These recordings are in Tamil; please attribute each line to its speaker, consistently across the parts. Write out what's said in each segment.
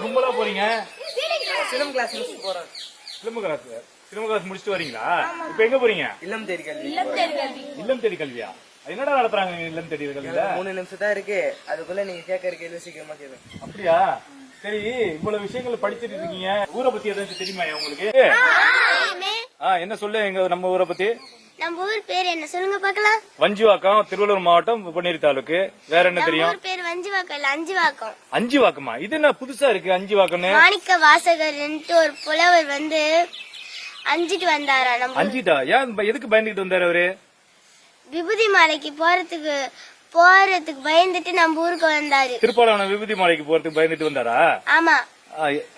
Speaker 1: கும்பலா போறீங்க?
Speaker 2: சிலம் கிளாஸ் போறோம்.
Speaker 1: சிலம்பு கிளாஸ் முடிச்சுட்டு வரீங்களா? இப்ப எங்க போறீங்க?
Speaker 2: இல்லம் தேடி கல்வி.
Speaker 1: இல்லம் தேடி கல்வியா? என்னடா நடத்துறாங்க இல்லம் தேடி கல்வியில?
Speaker 2: 3 நிமிஷம் தான் இருக்கு. அதுக்குள்ள நீங்க கேட்கற கேள்வி சீக்கிரமா கேளுங்க.
Speaker 1: அப்படியா? சரி, இவ்வளவு விஷயங்கள் படிச்சிட்டு இருக்கீங்க. ஊரை பத்தி ஏதாச்சும் தெரியுமா உங்களுக்கு? என்ன சொல்லு எங்க நம்ம ஊரை பத்தி.
Speaker 3: நம்ம ஊர் பேர் என்ன சொல்லுங்க பாக்கலாம்?
Speaker 1: வஞ்சிவாக்கம், திருவள்ளூர் மாவட்டம், பொன்னேரி தாலுக்கு. வேற என்ன தெரியும்?
Speaker 3: ஊர் பேர் வஞ்சிவாக்கம் இல்ல அஞ்சுவாக்கம்.
Speaker 1: அஞ்சுவாக்கமா? இது என்ன புதுசா இருக்கு அஞ்சுவாக்கம்னு?
Speaker 3: மாணிக்க வாசகர் ஒரு புலவர் வந்து அஞ்சிட்டு வந்தாரா? நம்ம
Speaker 1: அஞ்சிட்டா? ஏன் எதுக்கு பயந்துட்டு வந்தாரு அவரு?
Speaker 3: விபூதி மாலைக்கு போறதுக்கு பயந்துட்டு நம்ம ஊருக்கு வந்தாரு.
Speaker 1: திருப்பாலான விபூதி மாலைக்கு போறதுக்கு பயந்துட்டு வந்தாரா?
Speaker 3: ஆமா.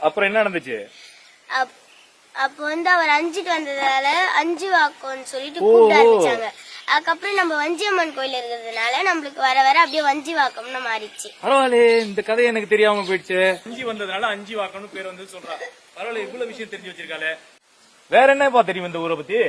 Speaker 1: அப்புறம் என்ன நடந்துச்சு?
Speaker 3: அப்ப வந்து அவர் அஞ்சிட்டு வந்ததால அஞ்சுவாக்கம்னு சொல்லிட்டு கூப்பிட ஆரம்பிச்சாங்க. அதுக்கப்புறம் நம்ம வஞ்சியம்மன் கோயில் இருக்கிறதுனால நம்மளுக்கு வர வர அப்படியே வஞ்சிவாக்கம்னு மாறிடுச்சு.
Speaker 1: பரவாயில்ல, இந்த கதை எனக்கு தெரியாம போயிடுச்சு. அஞ்சி வந்ததுனால அஞ்சிவாக்கம்னு பேர் வந்து சொல்றாங்க. பரவாயில்ல, இவ்வளவு விஷயம் தெரிஞ்சு வச்சிருக்காளே. வேற என்னப்பா தெரியும் இந்த ஊரை பத்தி?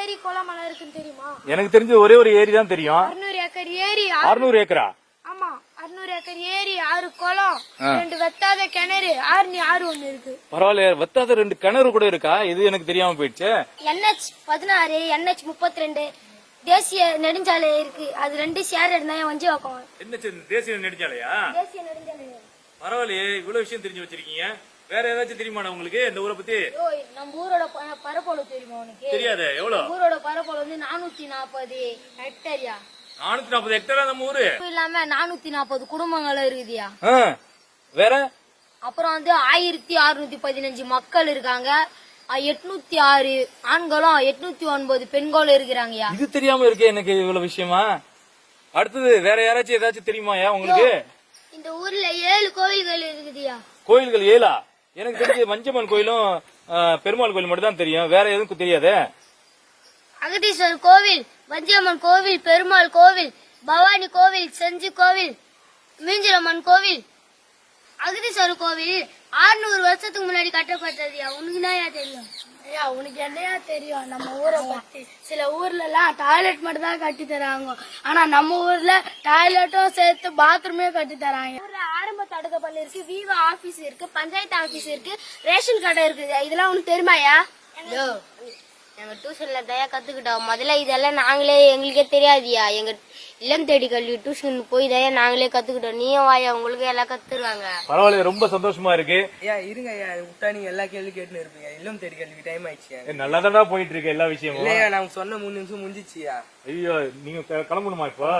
Speaker 4: ஏரி குளமலை இருக்குன்னு தெரியுமா?
Speaker 1: எனக்கு தெரிஞ்ச ஒரே ஒரு ஏரி தான் தெரியும்.
Speaker 4: 600 ஏக்கர் ஏரி.
Speaker 1: 600 ஏக்கரா?
Speaker 4: ஆமா, 600 ஏக்கர் ஏரி, 6 குளம், 2 வெட்டாத கிணறு, ஆறு ஒண்ணு இருக்கு.
Speaker 1: பரவாயில்ல, வெட்டாத 2 கிணறு கூட இருக்கா? இது எனக்கு தெரியாம போயிடுச்சு.
Speaker 4: NH 16, NH 32 தேசிய நெடுஞ்சாலை இருக்கு. அது 2 ஷேர் இருந்தா வஞ்சிவாக்கம்.
Speaker 1: என்ன தேசிய நெடுஞ்சாலையா?
Speaker 4: தேசிய நெடுஞ்சாலை.
Speaker 1: பரவாயில்லையே, இவ்வளவு விஷயம் தெரிஞ்சு வச்சிருக்கீங்க. வேற ஏதாச்சும் தெரியுமா உங்களுக்கு இந்த ஊரை பத்தி?
Speaker 4: நம்ம ஊரோட பரப்பளவு தெரியுமா உனக்கு?
Speaker 1: தெரியாது. எவ்வளவு?
Speaker 4: ஊரோட பரப்பளவு வந்து 440 ஹெக்டேரியா.
Speaker 1: 440 ஹெக்டேரா நம்ம ஊரு?
Speaker 4: இல்லாம 440 குடும்பங்களும் இருக்குதியா.
Speaker 1: வேற
Speaker 4: அப்புறம் வந்து 1615 மக்கள் இருக்காங்க. 806 ஆண்களும் 809 பெண்களும் இருக்கிறாங்க.
Speaker 1: இது தெரியாம இருக்கே எனக்கு இவ்வளவு விஷயமா. அடுத்தது வேற யாராச்சும் ஏதாச்சும் தெரியுமாயா உங்களுக்கு?
Speaker 4: இந்த ஊர்ல 7 கோவில்கள் இருக்குதியா.
Speaker 1: கோயில்கள் 7ஆ? எனக்கு தெரிஞ்ச வஞ்சம்மன் கோயிலும் பெருமாள் கோயில் மட்டும் தான் தெரியும். வேற எதுவும் தெரியாதே.
Speaker 3: அகதீஸ்வரர் கோவில், வஞ்சியம்மன் கோவில், பெருமாள் கோவில், பவானி கோவில், செஞ்சி கோவில், மீஞ்சரம்மன் கோவில். அகதீஸ்வரர் கோவில் 600 வருஷத்துக்கு முன்னாடி கட்டப்பட்டதுயா. உனக்கு என்னயா தெரியும்?
Speaker 4: ஐயா, உனக்கு என்னையா தெரியும் நம்ம ஊரை பத்தி? சில ஊர்ல எல்லாம் டாய்லெட் மட்டும் தான் கட்டி தராங்க. ஆனா நம்ம ஊர்ல டாய்லெட்டும் சேர்த்து பாத்ரூமே கட்டி தராங்க. ஊர்ல ஆரம்ப தடுக்க பள்ளி இருக்கு, விவோ ஆபீஸ் இருக்கு, பஞ்சாயத்து ஆபீஸ் இருக்கு, ரேஷன் கடை இருக்கு. இதெல்லாம் உனக்கு தெரியுமாயா?
Speaker 3: எங்க டியூஷன்ல தயா கத்துக்கிட்டோம். முதல்ல இதெல்லாம் நாங்களே எங்களுக்கே தெரியாதியா. எங்க இல்லம் தேடி கல்வி டியூஷன் போய் தயா நாங்களே கத்துக்கிட்டோம். நீயும் வாயா, உங்களுக்கு எல்லாம் கத்துருவாங்க.
Speaker 1: பரவாயில்ல, ரொம்ப சந்தோஷமா இருக்கு.
Speaker 2: இருங்க ஐயா, விட்டா நீங்க எல்லா கேள்வி கேட்டுன்னு இருப்பீங்க. இல்லம் தேடி கல்வி டைம் ஆயிடுச்சு.
Speaker 1: நல்லாதான் போயிட்டு இருக்கு எல்லா விஷயமும்.
Speaker 2: இல்லையா, நாங்க சொன்ன 3 நிமிஷம் முடிஞ்சிச்சியா.
Speaker 1: ஐயோ, நீங்க கிளம்பணுமா இப்போ?